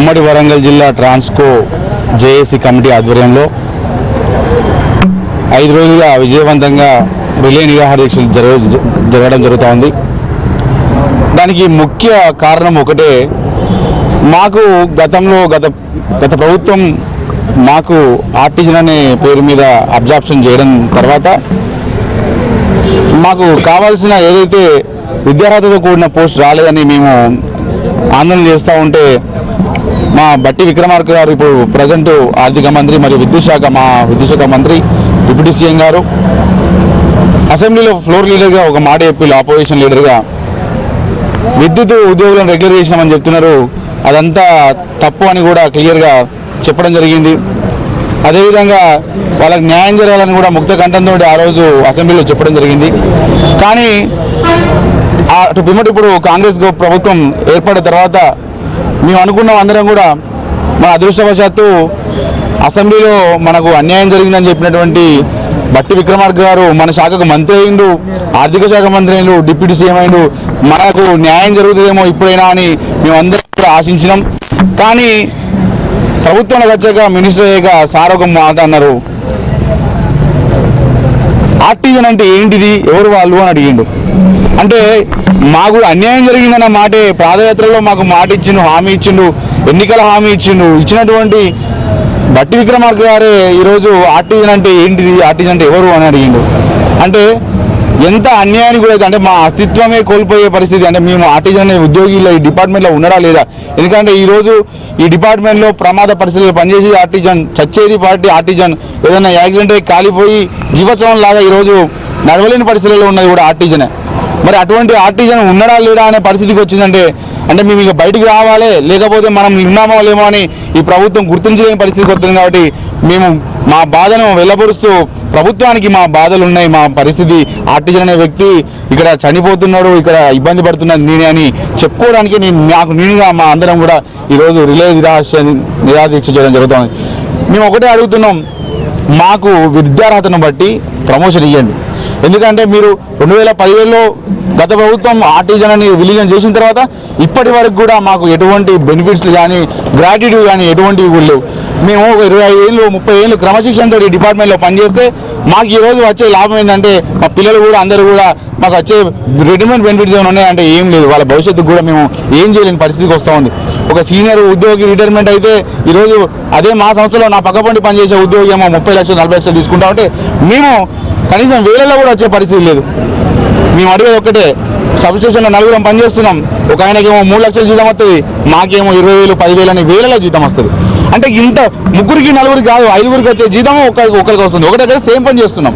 ఉమ్మడి వరంగల్ జిల్లా Transco JAC committee ఆధ్వర్యంలో 5 రోజులుగా విజయవంతంగా రిలే నిరాహార దీక్షలు జరగడం జరుగుతోంది. దానికి ముఖ్య కారణం ఒకటే, మాకు గత ప్రభుత్వం మాకు ఆర్టిజన్ అనే పేరు మీద అబ్జార్ప్షన్ చేయడం తర్వాత మాకు కావాల్సిన ఏదైతే విద్యార్హతతో కూడిన పోస్ట్ రాలేదని మేము ఆందోళన చేస్తూ ఉంటే మా బట్టి విక్రమార్క గారు ఇప్పుడు ప్రజెంట్ ఆర్థిక మంత్రి మరియు విద్యుత్ శాఖ మంత్రి డిప్యూటీ సీఎం గారు అసెంబ్లీలో ఫ్లోర్ లీడర్గా ఒక మాట చెప్పి ఆపోజిషన్ లీడర్గా విద్యుత్ ఉద్యోగులను రెగ్యులర్ చేసినామని చెప్తున్నారు. అదంతా తప్పు అని కూడా క్లియర్గా చెప్పడం జరిగింది. అదేవిధంగా వాళ్ళకి న్యాయం జరగాలని కూడా ముక్త కంఠంతో ఆ రోజు అసెంబ్లీలో చెప్పడం జరిగింది. కానీ అటు పిమ్మటి ఇప్పుడు కాంగ్రెస్ ప్రభుత్వం ఏర్పడిన తర్వాత మేము అనుకున్నాం అందరం కూడా, మన అదృష్టవశాత్తు అసెంబ్లీలో మనకు అన్యాయం జరిగిందని చెప్పినటువంటి బట్టి విక్రమార్క గారు మన శాఖకు మంత్రి అయిండు, ఆర్థిక శాఖ మంత్రి అయిండు, డిప్యూటీ సీఎం అయిండు. మనకు న్యాయం జరుగుతుందేమో ఇప్పుడైనా అని మేమందరం కూడా ఆశించినాం. కానీ ప్రభుత్వంలోకి వచ్చాక మినిస్టర్ అయ్యాక సార్ ఒక మాట అన్నారు, ఆర్టిజన్ అంటే ఏంటిది, ఎవరు వాళ్ళు అని అడిగిండు. అంటే మాకు అన్యాయం జరిగిందన్న మాటే పాదయాత్రలో మాకు మాట ఇచ్చిండు, హామీ ఇచ్చిండు, ఎన్నికల హామీ ఇచ్చినటువంటి బట్టి విక్రమార్క గారే ఈరోజు ఆర్టిజన్ అంటే ఏంటిది, ఆర్టిజన్ అంటే ఎవరు అని అడిగిండు. అంటే ఎంత అన్యాయానికి కూడా అయితే, అంటే మా అస్తిత్వమే కోల్పోయే పరిస్థితి. అంటే మేము ఆర్టిజన్ అనే ఉద్యోగిలో ఈ డిపార్ట్మెంట్లో ఉండడా లేదా? ఎందుకంటే ఈరోజు ఈ డిపార్ట్మెంట్లో ప్రమాద పరిస్థితులు పనిచేసి ఆర్టిజన్ చచ్చేది ఆర్టిజన్, ఏదైనా యాక్సిడెంట్ అయ్యి కాలిపోయి జీవోత్సవం లాగా ఈరోజు నడవలేని పరిస్థితుల్లో ఉన్నది కూడా ఆర్టిజనే. మరి అటువంటి ఆర్టిజన్ ఉండడా లేడా అనే పరిస్థితికి వచ్చిందంటే, అంటే మేము ఇక బయటికి రావాలి, లేకపోతే మనం ఉన్నామో లేమో అని ఈ ప్రభుత్వం గుర్తించలేని పరిస్థితికి వస్తుంది. కాబట్టి మేము మా బాధను వెళ్ళబరుస్తూ ప్రభుత్వానికి మా బాధలు ఉన్నాయి, మా పరిస్థితి, ఆర్టిజన్ అనే వ్యక్తి ఇక్కడ చనిపోతున్నాడు, ఇక్కడ ఇబ్బంది పడుతున్నది నేనే అని చెప్పుకోవడానికి నేనుగా మా అందరం కూడా ఈరోజు రిలే నిరాదీక్ష చేయడం జరుగుతుంది. మేము ఒకటే అడుగుతున్నాం, మాకు విద్యార్హతను బట్టి ప్రమోషన్ ఇవ్వండి. ఎందుకంటే మీరు 2017లో గత ప్రభుత్వం ఆర్టిజన్ అని విలీనం చేసిన తర్వాత ఇప్పటి వరకు కూడా మాకు ఎటువంటి బెనిఫిట్స్ కానీ గ్రాట్యుటీ కానీ ఎటువంటివి కూడా లేవు. మేము 25 ఏళ్ళు 30 ఏళ్ళు క్రమశిక్షణతో ఈ డిపార్ట్మెంట్లో పనిచేస్తే మాకు ఈరోజు వచ్చే లాభం ఏంటంటే, మా పిల్లలు కూడా అందరూ కూడా మాకు వచ్చే రిటైర్మెంట్ బెనిఫిట్స్ ఏమైనా ఉన్నాయంటే ఏం లేదు. వాళ్ళ భవిష్యత్తుకు కూడా మేము ఏం చేయలేని పరిస్థితికి వస్తూ ఉంది. ఒక సీనియర్ ఉద్యోగి రిటైర్మెంట్ అయితే ఈరోజు అదే మా సంస్థలో నా పక్కపండి పనిచేసే ఉద్యోగి ఏమో 30 లక్షలు 40 లక్షలు తీసుకుంటా ఉంటే మేము కనీసం వేలలో కూడా వచ్చే పరిస్థితి లేదు. మేము అడిగేది ఒక్కటే, సబ్స్టేషన్లో 4 పనిచేస్తున్నాం, ఒక ఆయనకేమో 3 లక్షల జీతం వస్తుంది, మాకేమో 20,000 10,000 అని వేలలో జీతం వస్తుంది. అంటే ఇంత ముగ్గురికి 4 కాదు 5 వచ్చే జీతం ఒకరికి వస్తుంది. ఒక దగ్గర సేమ్ పని చేస్తున్నాం,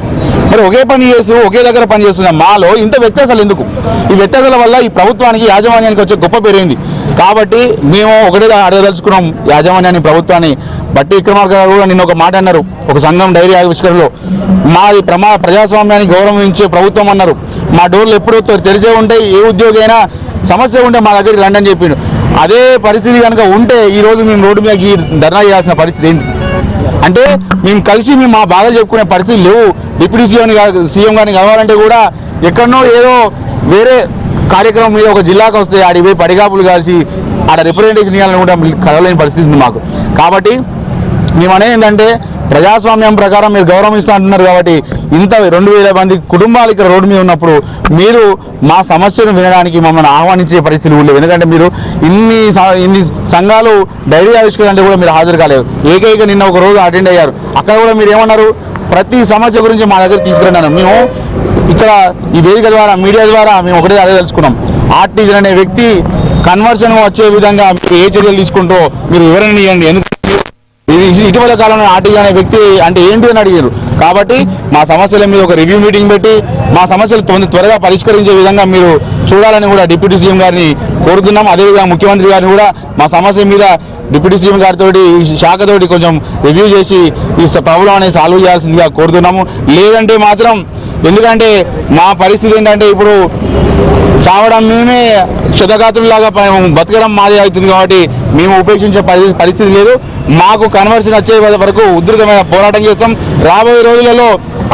మరి ఒకే పని చేస్తూ ఒకే దగ్గర పని చేస్తున్నాం. మాలో ఇంత వ్యత్యాసాలు ఎందుకు? ఈ వ్యత్యాసాల వల్ల ఈ ప్రభుత్వానికి యాజమాన్యానికి వచ్చే గొప్ప పేరైంది. కాబట్టి మేము ఒకటే అడగదలుచుకున్నాం యాజమాన్యాన్ని, ప్రభుత్వాన్ని. బట్టి విక్రమార్క గారు కూడా నిన్న ఒక మాట అన్నారు, ఒక సంఘం డైరీ ఆవిష్కరణలో, మాది ప్రజాస్వామ్యాన్ని గౌరవించే ప్రభుత్వం అన్నారు. మా డోర్లు ఎప్పుడు తెరిచే ఉంటాయి, ఏ ఉద్యోగి అయినా సమస్య ఉంటే మా దగ్గరికి రండి అని చెప్పిండు. అదే పరిస్థితి కనుక ఉంటే ఈరోజు మేము రోడ్డు మీద ధర్నా చేయాల్సిన పరిస్థితి ఏంటి? అంటే మేము కలిసి మా బాధలు చెప్పుకునే పరిస్థితి లేవు. డిప్యూటీ సీఎం గారిని కలవాలంటే కూడా ఎక్కడనో ఏదో వేరే కార్యక్రమం మీద ఒక జిల్లాకు వస్తే ఆడికి పోయి పడిగాపులు కలిసి ఆడ రిప్రజెంటేషన్ ఇవ్వాలని కూడా కలవలేని పరిస్థితి ఉంది మాకు. కాబట్టి మేము అనేది ఏంటంటే, ప్రజాస్వామ్యం ప్రకారం మీరు గౌరవిస్తూ అంటున్నారు కాబట్టి ఇంత 2,000 మంది కుటుంబాలు ఇక్కడ రోడ్డు మీద ఉన్నప్పుడు మీరు మా సమస్యను వినడానికి మమ్మల్ని ఆహ్వానించే పరిస్థితి ఉండేవి. ఎందుకంటే మీరు ఇన్ని సంఘాలు డైరీ ఆవిష్కరణ అంటే కూడా మీరు హాజరు కాలేదు. ఏకైక నిన్న ఒక రోజు అటెండ్ అయ్యారు. అక్కడ కూడా మీరు ఏమన్నారు, ప్రతి సమస్య గురించి మా దగ్గర తీసుకురన్నాను. మేము ఇక్కడ ఈ వేదిక ద్వారా మీడియా ద్వారా మేము ఒకటే అడగదలుచుకున్నాం, ఆర్టిజన్ అనే వ్యక్తి కన్వర్షన్ వచ్చే విధంగా మీరు ఏ చర్యలు తీసుకుంటూ మీరు వివరణ ఇవ్వండి. ఎందుకంటే ఇటీవల కాలంలో ఆర్టిజన్ అనే వ్యక్తి అంటే ఏంటి అని అడిగారు. కాబట్టి మా సమస్యల మీద ఒక రివ్యూ మీటింగ్ పెట్టి మా సమస్యలు త్వరగా పరిష్కరించే విధంగా మీరు చూడాలని కూడా డిప్యూటీ సీఎం గారిని కోరుతున్నాం. అదేవిధంగా ముఖ్యమంత్రి గారిని కూడా మా సమస్య మీద డిప్యూటీ సీఎం గారితో ఈ శాఖతోటి కొంచెం రివ్యూ చేసి ఈ ప్రాబ్లం అనేది సాల్వ్ చేయాల్సిందిగా కోరుతున్నాము. లేదంటే మాత్రం, ఎందుకంటే మా పరిస్థితి ఏంటంటే ఇప్పుడు చావడం మేమే, క్షతగాత్రులాగా బతకడం మాదే అవుతుంది. కాబట్టి మేము ఉపేక్షించే పరిస్థితి లేదు. మాకు కన్వర్షన్ వచ్చే వరకు ఉధృతమైన పోరాటం చేస్తాం. రాబోయే రోజులలో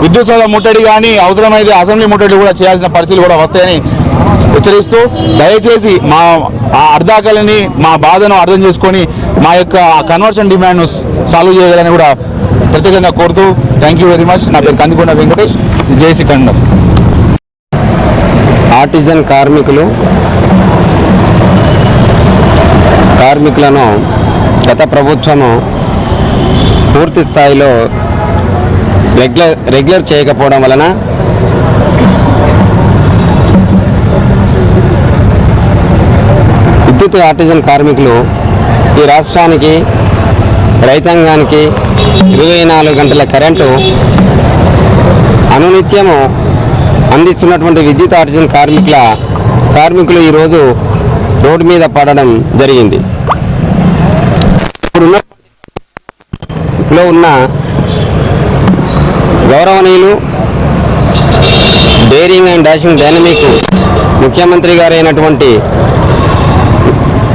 విద్యుత్ సౌధ ముట్టడి కానీ అవసరమైతే అసెంబ్లీ ముట్టడి కూడా చేయాల్సిన పరిస్థితులు కూడా వస్తాయని హెచ్చరిస్తూ దయచేసి మా అర్ధాకలిని మా బాధను అర్థం చేసుకొని మా యొక్క కన్వర్షన్ డిమాండ్ను సాల్వ్ చేయాలని కూడా ప్రత్యేకంగా కోరుతూ థ్యాంక్ యూ వెరీ మచ్. నా పేరు కందికొండ వెంకటేష్, జేసీ కన్నడం. ఆర్టిజన్ కార్మికులను గత ప్రభుత్వము పూర్తి స్థాయిలో రెగ్యులర్ చేయకపోవడం వలన విద్యుత్ ఆర్టిజన్ కార్మికులు ఈ రాష్ట్రానికి రైతాంగానికి 24 గంటల కరెంటు అనునిత్యము అందిస్తున్నటువంటి విద్యుత్ ఆర్టిజన్ కార్మికులు ఈరోజు రోడ్డు మీద పడడం జరిగింది. ఇప్పుడున్న ఉన్న గౌరవనీయులు డేరింగ్ అండ్ డాషింగ్ డైనమిక్ ముఖ్యమంత్రి గారు అయినటువంటి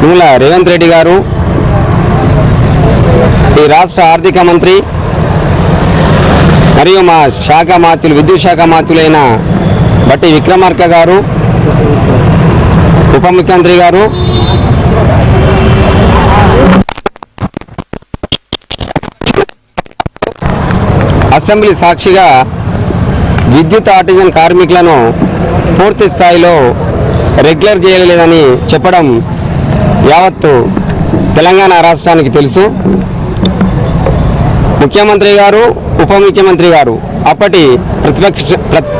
నూల రేవంత్ రెడ్డి గారు, ఈ రాష్ట్ర ఆర్థిక మంత్రి మరియు మా శాఖ మాత్యులు విద్యుత్ శాఖ మాత్యులైన బట్టి విక్రమార్క గారు, ఉప ముఖ్యమంత్రి గారు, అసెంబ్లీ సాక్షిగా విద్యుత్ ఆర్టిజన్ కార్మికులను పూర్తి స్థాయిలో రెగ్యులర్ చేయలేదని చెప్పడం యావత్తు తెలంగాణ రాష్ట్రానికి తెలుసు. ముఖ్యమంత్రి గారు, ఉప ముఖ్యమంత్రి గారు, అప్పటి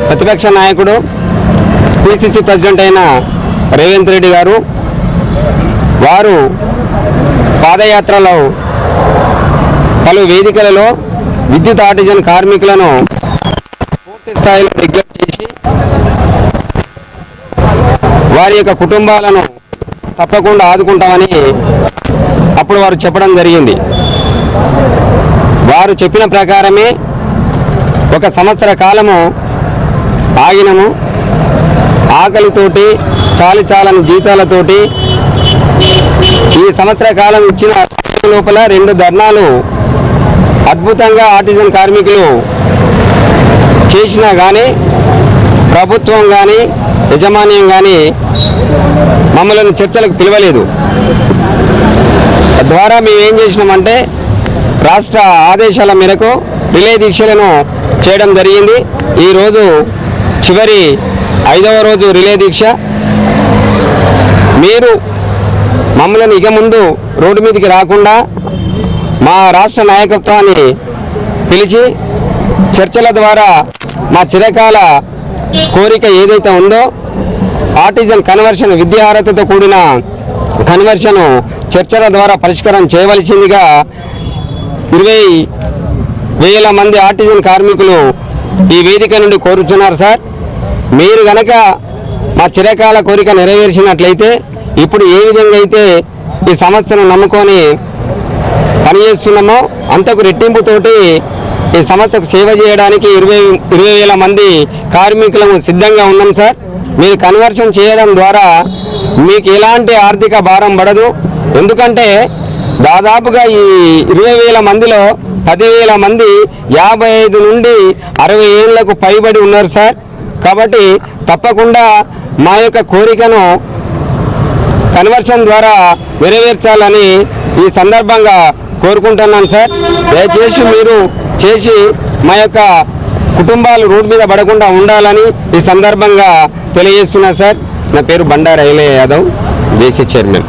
ప్రతిపక్ష నాయకుడు పిసిసి ప్రెసిడెంట్ అయిన రేవంత్ రెడ్డి గారు, వారు పాదయాత్రలో పలు వేదికలలో విద్యుత్ ఆర్టిజన్ కార్మికులను పూర్తి స్థాయిలో రెగ్యులర్ చేసి వారి యొక్క కుటుంబాలను తప్పకుండా ఆదుకుంటామని అప్పుడు వారు చెప్పడం జరిగింది. వారు చెప్పిన ప్రకారమే 1 సంవత్సర కాలము ఆగినము. ఆకలితోటి చాలని జీతాలతోటి ఈ సంవత్సర కాలం ఇచ్చిన లోపల 2 ధర్నాలు అద్భుతంగా ఆర్టిజన్ కార్మికులు చేసినా కానీ ప్రభుత్వం కానీ యజమాన్యం కానీ మమ్మల్ని చర్చలకు పిలవలేదు. తద్వారా మేము ఏం చేసినామంటే రాష్ట్ర ఆదేశాల మేరకు రిలే దీక్షలను చేయడం జరిగింది. ఈరోజు చివరి 5వ రోజు రిలే దీక్ష. మీరు మమ్మల్ని ఇక ముందు రోడ్డు మీదకి రాకుండా మా రాష్ట్ర నాయకత్వాన్ని పిలిచి చర్చల ద్వారా మా చిరకాల కోరిక ఏదైతే ఉందో ఆర్టిజన్ కన్వర్షన్, విద్యా అర్హతతో కూడిన కన్వర్షన్ చర్చల ద్వారా పరిష్కారం చేయవలసిందిగా 20,000 మంది ఆర్టిజన్ కార్మికులు ఈ వేదిక నుండి కోరుచున్నారు. సార్, మీరు గనక మా చిరకాల కోరిక నెరవేర్చినట్లయితే ఇప్పుడు ఏ విధంగా అయితే ఈ సంస్థను నమ్ముకొని పనిచేస్తున్నామో అంతకు రెట్టింపుతోటి ఈ సంస్థకు సేవ చేయడానికి 20,000 మంది కార్మికులను సిద్ధంగా ఉన్నాం. సార్, మీరు కన్వర్షన్ చేయడం ద్వారా మీకు ఎలాంటి ఆర్థిక భారం పడదు. ఎందుకంటే దాదాపుగా ఈ 20,000 మందిలో 10,000 మంది 55 నుండి 60 ఏళ్లకు పైబడి ఉన్నారు. సార్, కాబట్టి తప్పకుండా మా యొక్క కోరికను కన్వర్షన్ ద్వారా నెరవేర్చాలని ఈ సందర్భంగా కోరుకుంటున్నాను. సార్, దయచేసి మీరు చేసి మా యొక్క కుటుంబాలు రోడ్డు మీద పడకుండా ఉండాలని ఈ సందర్భంగా తెలియజేస్తున్నా. సార్, నా పేరు Bandaru Ailaiah Yadav, JC chairman.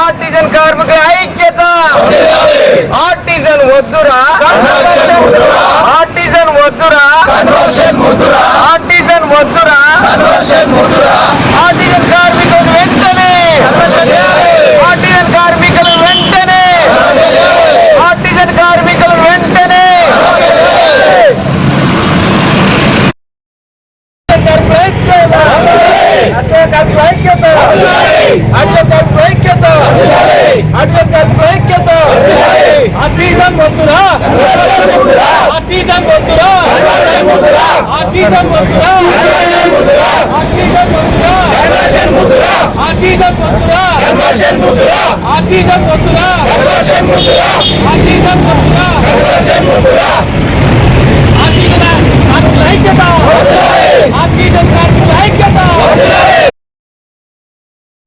Artisan కార్మికుల ఐక్యత. ఆర్టిజన్ వద్దురా, ఆర్టిజన్ వద్దురా, ఆర్టిజన్ వద్దురా, ఆర్టిజన్ కార్మికులు వెంటనే, ఆర్టిజన్ కార్మికులు వెంటనే, ఆర్టిజన్ కార్మికులు వెంటనే. ఐక్యత ఆర్టిజన్ కార్మికుల ఐక్యత